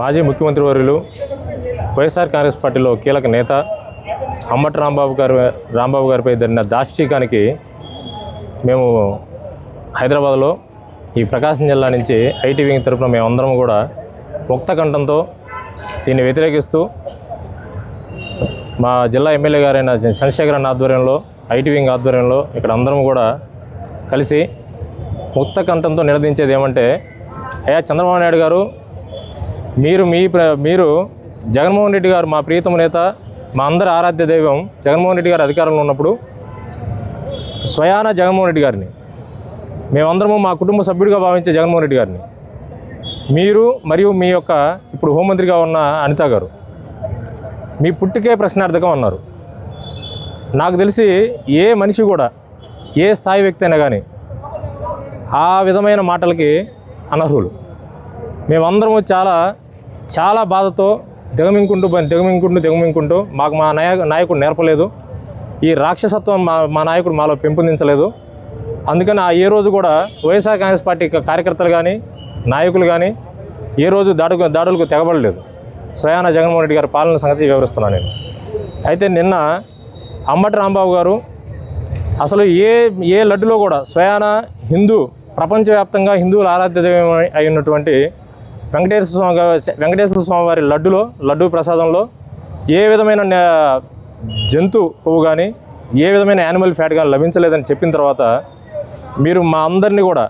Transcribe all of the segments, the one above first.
మాజీ ముఖ్యమంత్రి వర్యులు వైఎస్ఆర్ కాంగ్రెస్ పార్టీలో కీలక నేత అంబటి రాంబాబు గారిపై జరిగిన దాష్టీకానికి మేము హైదరాబాద్లో ఈ ప్రకాశం జిల్లా నుంచి ఐటీ వింగ్ తరఫున మేమందరం కూడా ముక్త కంఠంతో దీన్ని వ్యతిరేకిస్తూ మా జిల్లా ఎమ్మెల్యే గారైన చంద్రశేఖర్ అన్న ఆధ్వర్యంలో ఐటీ వింగ్ ఆధ్వర్యంలో ఇక్కడ అందరం కూడా కలిసి ముక్త కంఠంతో నిలదించేది ఏమంటే, అయ్యా చంద్రబాబు నాయుడు గారు, మీరు జగన్మోహన్ రెడ్డి గారు మా ప్రియతమ నేత, మా అందరి ఆరాధ్య దైవం జగన్మోహన్ రెడ్డి గారు అధికారంలో ఉన్నప్పుడు స్వయాన జగన్మోహన్ రెడ్డి గారిని మేమందరము మా కుటుంబ సభ్యుడిగా భావించే జగన్మోహన్ రెడ్డి గారిని మీరు మరియు మీ యొక్క ఇప్పుడు హోంమంత్రిగా ఉన్న అనిత గారు మీ పుట్టుకే ప్రశ్నార్థకం అన్నారు. నాకు తెలిసి ఏ మనిషి కూడా ఏ స్థాయి వ్యక్తి అయినా కానీ ఆ విధమైన మాటలకి అనర్హులు. మేమందరము చాలా బాధతో దిగమింగుకుంటూ మాకు మా నాయకుడు నేర్పలేదు, ఈ రాక్షసత్వం మా నాయకుడు మాలో పెంపొందించలేదు. అందుకని ఏ రోజు కూడా వైఎస్ఆర్ కాంగ్రెస్ పార్టీ కార్యకర్తలు కానీ నాయకులు కానీ ఏ రోజు దాడులకు తెగబడలేదు. స్వయాన జగన్మోహన్ రెడ్డి గారి పాలన సంగతి వివరిస్తున్నాను నేను. అయితే నిన్న అంబటి రాంబాబు గారు అసలు ఏ లడ్డులో కూడా స్వయాన ప్రపంచవ్యాప్తంగా హిందువుల ఆరాధ్య దైవం అయినటువంటి వెంకటేశ్వర స్వామి వారి లడ్డు ప్రసాదంలో ఏ విధమైన జంతు కొవ్వు కానీ ఏ విధమైన యానిమల్ ఫ్యాట్ కానీ లభించలేదని చెప్పిన తర్వాత మీరు మా అందరినీ కూడా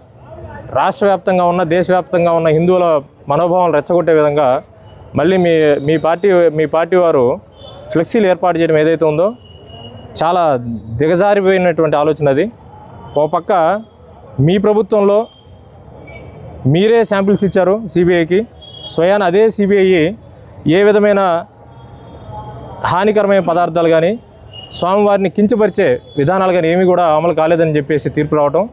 రాష్ట్ర వ్యాప్తంగా ఉన్న దేశవ్యాప్తంగా ఉన్న హిందువుల మనోభావాలు రెచ్చగొట్టే విధంగా మళ్ళీ మీ పార్టీ వారు ఫ్లెక్సీలు ఏర్పాటు చేయడం ఏదైతే ఉందో చాలా దిగజారిపోయినటువంటి ఆలోచన అది. ఓ పక్క మీ ప్రభుత్వంలో మీరే శాంపిల్స్ ఇచ్చారు సిబిఐకి, స్వయాన అదే సిబిఐ ఏ విధమైన హానికరమైన పదార్థాలు కానీ స్వామివారిని కించపరిచే విధానాలు కానీ ఏమీ కూడా అమలు కాలేదని చెప్పేసి తీర్పు రావటం,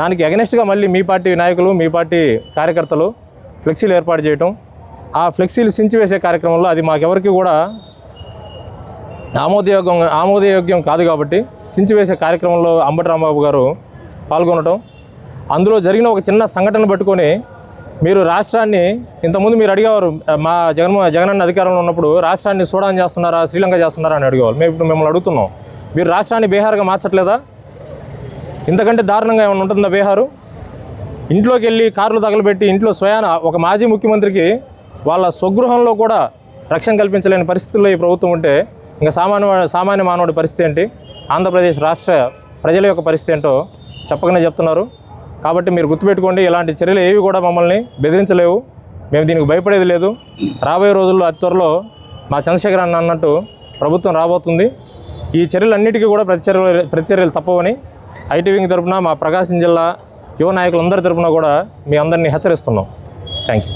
దానికి అగెనెస్ట్గా మళ్ళీ మీ పార్టీ నాయకులు మీ పార్టీ కార్యకర్తలు ఫ్లెక్సీలు ఏర్పాటు చేయటం, ఆ ఫ్లెక్సీలు సించివేసే కార్యక్రమంలో అది మాకెవరికి కూడా ఆమోదయోగ్యం కాదు కాబట్టి సించివేసే కార్యక్రమంలో అంబటి రాంబాబు గారు పాల్గొనడం, అందులో జరిగిన ఒక చిన్న సంఘటన పట్టుకొని మీరు రాష్ట్రాన్ని ఇంతకుముందు మీరు అడిగేవారు, మా జగనన్న అధికారంలో ఉన్నప్పుడు రాష్ట్రాన్ని సూడాన్ చేస్తున్నారా శ్రీలంక చేస్తున్నారా అని అడిగేవారు. మేము ఇప్పుడు మిమ్మల్ని అడుగుతున్నాం, మీరు రాష్ట్రాన్ని బీహార్గా మార్చట్లేదా? ఇంతకంటే దారుణంగా ఏమైనా ఉంటుందా బీహారు? ఇంట్లోకి వెళ్ళి కార్లు తగలబెట్టి ఇంట్లో స్వయాన ఒక మాజీ ముఖ్యమంత్రికి వాళ్ళ స్వగృహంలో కూడా రక్షణ కల్పించలేని పరిస్థితుల్లో ఈ ప్రభుత్వం ఉంటే ఇంకా సామాన్య మానవుడి పరిస్థితి ఏంటి, ఆంధ్రప్రదేశ్ రాష్ట్ర ప్రజల యొక్క పరిస్థితి ఏంటో చెప్పకనే చెప్తున్నారు. కాబట్టి మీరు గుర్తుపెట్టుకోండి, ఇలాంటి చర్యలు ఏవి కూడా మమ్మల్ని బెదిరించలేవు, మేము దీనికి భయపడేది లేదు. రాబోయే రోజుల్లో అతి త్వరలో మా చంద్రశేఖర్ అన్న అన్నట్టు ప్రభుత్వం రాబోతుంది. ఈ చర్యలన్నిటికీ కూడా ప్రతిచర్యలు తప్పవని ఐటీ వింగ్ తరఫున మా ప్రకాశం జిల్లా యువ నాయకులందరి తరఫున కూడా మీ అందరినీ హెచ్చరిస్తున్నాం. Thank you.